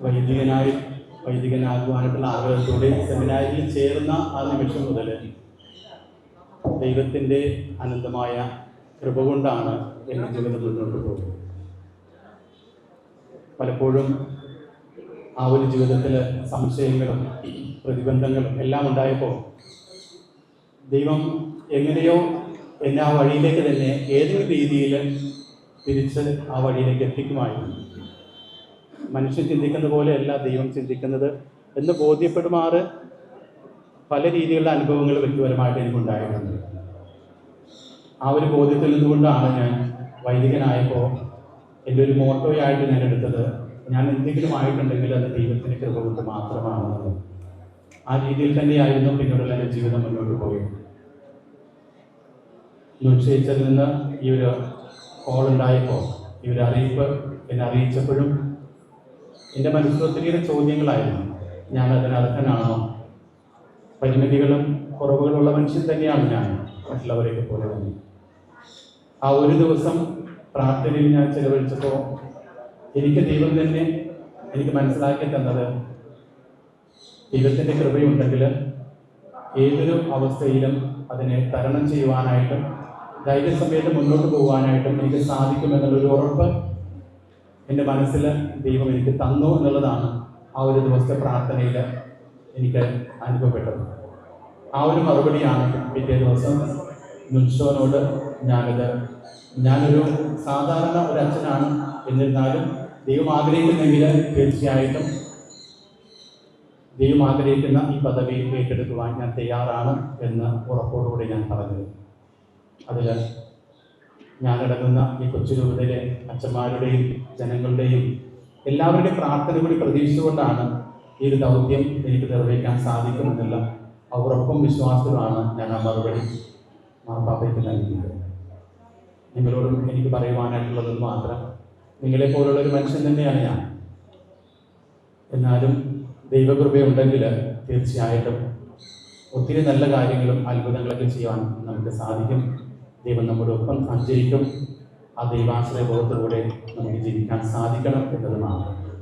വൈദികനാകുവാനായിട്ടുള്ള ആഗ്രഹത്തോടെ സെമിനാരിയിൽ ചേർന്ന ആ നിമിഷം മുതൽ ദൈവത്തിൻ്റെ അനന്തമായ കൃപ കൊണ്ടാണ് എൻ്റെ ജീവിതം മുന്നോട്ട് പോകുന്നത്. പലപ്പോഴും ആ ഒരു ജീവിതത്തിൽ സംശയങ്ങളും പ്രതിബന്ധങ്ങളും എല്ലാം ഉണ്ടായപ്പോൾ ദൈവം എങ്ങനെയോ എന്നെ ആ വഴിയിലേക്ക് തന്നെ ഏതെങ്കിലും രീതിയിൽ തിരിച്ച് ആ വഴിയിലേക്ക് എത്തിക്കുമായിരുന്നു. മനുഷ്യൻ ചിന്തിക്കുന്ന പോലെയല്ല ദൈവം ചിന്തിക്കുന്നത് എന്ന് ബോധ്യപ്പെടുമാറ് പല രീതിയിലുള്ള അനുഭവങ്ങൾ വ്യക്തിപരമായിട്ട് എനിക്കുണ്ടായിട്ടുണ്ട്. ആ ഒരു ബോധ്യത്തിൽ നിന്നുകൊണ്ടാണ് ഞാൻ വൈദികനായപ്പോൾ എൻ്റെ ഒരു മോട്ടോയായിട്ട് ഞാൻ എടുത്തത്, ഞാൻ എന്തെങ്കിലും ആയിട്ടുണ്ടെങ്കിൽ അത് ദൈവത്തിൻ്റെ കൃപ കൊണ്ട് മാത്രമാണെന്നത്. ആ രീതിയിൽ തന്നെയായിരുന്നു പിന്നീടുള്ള എൻ്റെ ജീവിതം മുന്നോട്ട് പോയത്. നിശ്ചയിച്ചതിൽ നിന്ന് ഈ ഒരു കോൾ ഉണ്ടായപ്പോൾ, ഈ ഒരു അറിയിപ്പ് എന്നെ അറിയിച്ചപ്പോഴും എൻ്റെ മനസ്സിൽ ഒത്തിരിയേറെ ചോദ്യങ്ങളായിരുന്നു. ഞാൻ അതിനർഹനാണോ? പരിമിതികളും കുറവുകളുള്ള മനുഷ്യൻ തന്നെയാണ് ഞാൻ, മറ്റുള്ളവരെയൊക്കെ പോലെ തന്നെ. ആ ഒരു ദിവസം പ്രാർത്ഥനയിൽ ഞാൻ ചെലവഴിച്ചപ്പോൾ എനിക്ക് ദൈവം തന്നെ എനിക്ക് മനസ്സിലാക്കി തന്നത്, ദൈവത്തിൻ്റെ കൃപയുണ്ടെങ്കിൽ ഏതൊരു അവസ്ഥയിലും അതിനെ തരണം ചെയ്യുവാനായിട്ടും ധൈര്യസമേതം മുന്നോട്ട് പോകാനായിട്ടും എനിക്ക് സാധിക്കുമെന്നുള്ളൊരു ഉറപ്പ് എൻ്റെ മനസ്സിൽ ദൈവം എനിക്ക് തന്നു എന്നുള്ളതാണ് ആ ഒരു ദിവസത്തെ പ്രാർത്ഥനയിൽ എനിക്ക് അനുഭവപ്പെട്ടത്. ആ ഒരു മറുപടിയാണ് പിറ്റേ ദിവസം നുൻഷോനോട് ഞാനൊരു സാധാരണ ഒരു അച്ഛനാണ്, എന്നിരുന്നാലും ദൈവം ആഗ്രഹിക്കുന്നെങ്കിൽ തീർച്ചയായിട്ടും ദൈവം ആഗ്രഹിക്കുന്ന ഈ പദവി ഏറ്റെടുക്കുവാൻ ഞാൻ തയ്യാറാണ് എന്ന് ഉറപ്പോടുകൂടി ഞാൻ പറഞ്ഞത്. അതിൽ ഞാനടങ്ങുന്ന ഈ കൊച്ചു രൂപതയിലെ അച്ഛന്മാരുടെയും ജനങ്ങളുടെയും എല്ലാവരുടെയും പ്രാർത്ഥന കൂടി പ്രതീക്ഷിച്ചുകൊണ്ടാണ് ഈ ഒരു ദൗത്യം എനിക്ക് നിർവഹിക്കാൻ സാധിക്കുമെന്നുള്ള ഉറപ്പും വിശ്വാസവുമാണ് ഞാൻ ആ മറുപടി മാർപ്പാപ്പയ്ക്ക് നൽകിയത്. നിങ്ങളോടും എനിക്ക് പറയുവാനായിട്ടുള്ളത് മാത്രം, നിങ്ങളെപ്പോലുള്ളൊരു മനുഷ്യൻ തന്നെയാണ് ഞാൻ. എന്നാലും ദൈവകൃപയുണ്ടെങ്കിൽ തീർച്ചയായിട്ടും ഒത്തിരി നല്ല കാര്യങ്ങളും അത്ഭുതങ്ങളൊക്കെ ചെയ്യാൻ നമുക്ക് സാധിക്കും. ദൈവം നമ്മുടെ ഒപ്പം സഞ്ചരിക്കും. ആ ദൈവാശ്രയ ബോധത്തോടെ നമുക്ക് ജീവിക്കാൻ സാധിക്കണം എന്നത് മാത്രം.